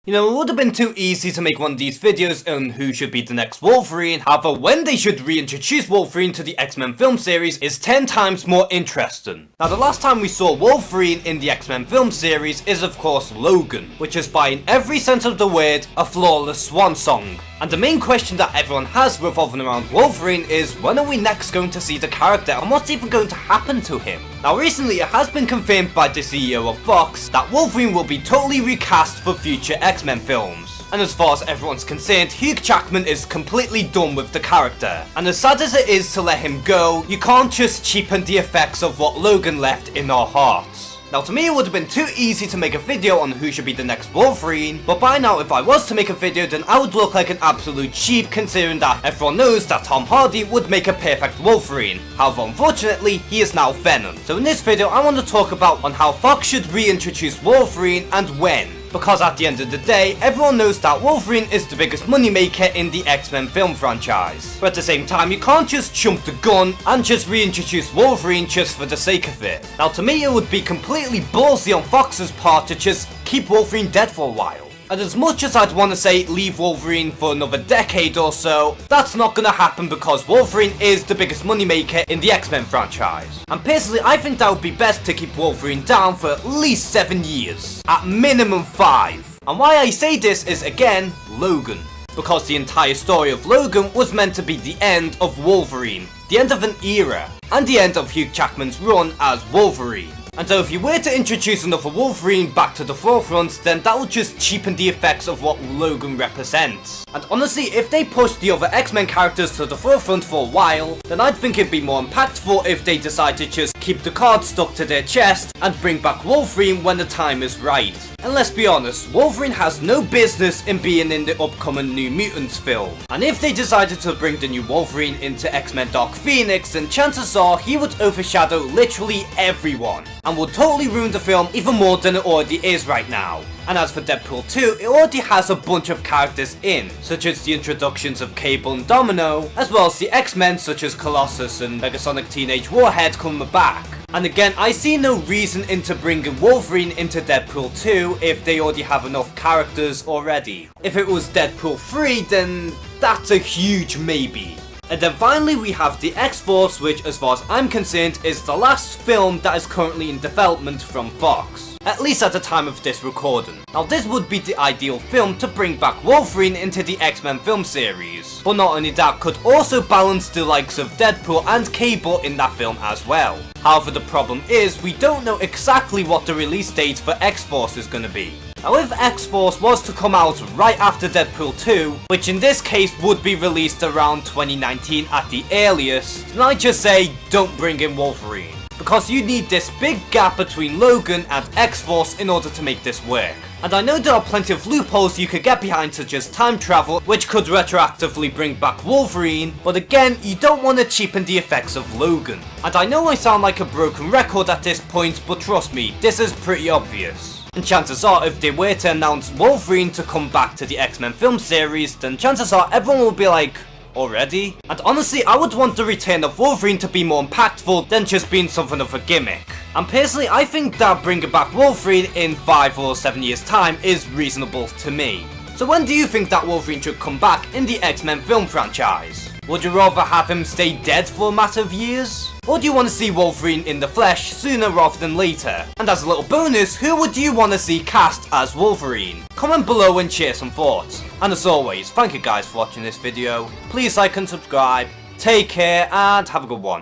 You know, it would have been too easy to make one of these videos on who should be the next Wolverine. However, when they should reintroduce Wolverine to the X-Men film series is 10 times more interesting. Now, the last time we saw Wolverine in the X-Men film series is of course Logan, which is by in every sense of the word a flawless swan song. And the main question that everyone has revolving around Wolverine is, when are we next going to see the character and what's even going to happen to him? Now recently it has been confirmed by the CEO of Fox that Wolverine will be totally recast for future X-Men films. And as far as everyone's concerned, Hugh Jackman is completely done with the character. And as sad as it is to let him go, you can't just cheapen the effects of what Logan left in our hearts. Now to me it would have been too easy to make a video on who should be the next Wolverine, but by now if I was to make a video then I would look like an absolute sheep, considering that everyone knows that Tom Hardy would make a perfect Wolverine. However, unfortunately he is now Venom. So in this video I want to talk about on how Fox should reintroduce Wolverine and when. Because at the end of the day, everyone knows that Wolverine is the biggest moneymaker in the X-Men film franchise. But at the same time, you can't just jump the gun and just reintroduce Wolverine just for the sake of it. Now to me it would be completely ballsy on Fox's part to just keep Wolverine dead for a while. And as much as I'd want to say leave Wolverine for another decade or so, that's not gonna happen because Wolverine is the biggest moneymaker in the X-Men franchise. And personally, I think that would be best to keep Wolverine down for at least 7 years. At minimum 5. And why I say this is, again, Logan. Because the entire story of Logan was meant to be the end of Wolverine, the end of an era, and the end of Hugh Jackman's run as Wolverine. And so if you were to introduce another Wolverine back to the forefront, then that would just cheapen the effects of what Logan represents. And honestly, if they pushed the other X-Men characters to the forefront for a while, then I'd think it'd be more impactful if they decide to just keep the card stuck to their chest and bring back Wolverine when the time is right. And let's be honest, Wolverine has no business in being in the upcoming New Mutants film. And if they decided to bring the new Wolverine into X-Men Dark Phoenix, then chances are he would overshadow literally everyone, and would totally ruin the film even more than it already is right now. And as for Deadpool 2, it already has a bunch of characters in, such as the introductions of Cable and Domino, as well as the X-Men such as Colossus and Megasonic Teenage Warhead coming back. And again, I see no reason into bringing Wolverine into Deadpool 2 if they already have enough characters already. If it was Deadpool 3, then that's a huge maybe. And then finally we have the X-Force, which as far as I'm concerned is the last film that is currently in development from Fox. At least at the time of this recording. Now this would be the ideal film to bring back Wolverine into the X-Men film series. But not only that, could also balance the likes of Deadpool and Cable in that film as well. However, the problem is we don't know exactly what the release date for X-Force is going to be. Now if X-Force was to come out right after Deadpool 2, which in this case would be released around 2019 at the earliest, then I just say don't bring in Wolverine. Because you need this big gap between Logan and X-Force in order to make this work. And I know there are plenty of loopholes you could get behind, such as time travel, which could retroactively bring back Wolverine, but again, you don't want to cheapen the effects of Logan. And I know I sound like a broken record at this point, but trust me, this is pretty obvious. And chances are, if they were to announce Wolverine to come back to the X-Men film series, then chances are everyone will be like, already? And honestly, I would want the return of Wolverine to be more impactful than just being something of a gimmick. And personally, I think that bringing back Wolverine in 5 or 7 years time is reasonable to me. So when do you think that Wolverine should come back in the X-Men film franchise? Would you rather have him stay dead for a matter of years? Or do you want to see Wolverine in the flesh sooner rather than later? And as a little bonus, who would you want to see cast as Wolverine? Comment below and share some thoughts. And as always, thank you guys for watching this video. Please like and subscribe. Take care and have a good one.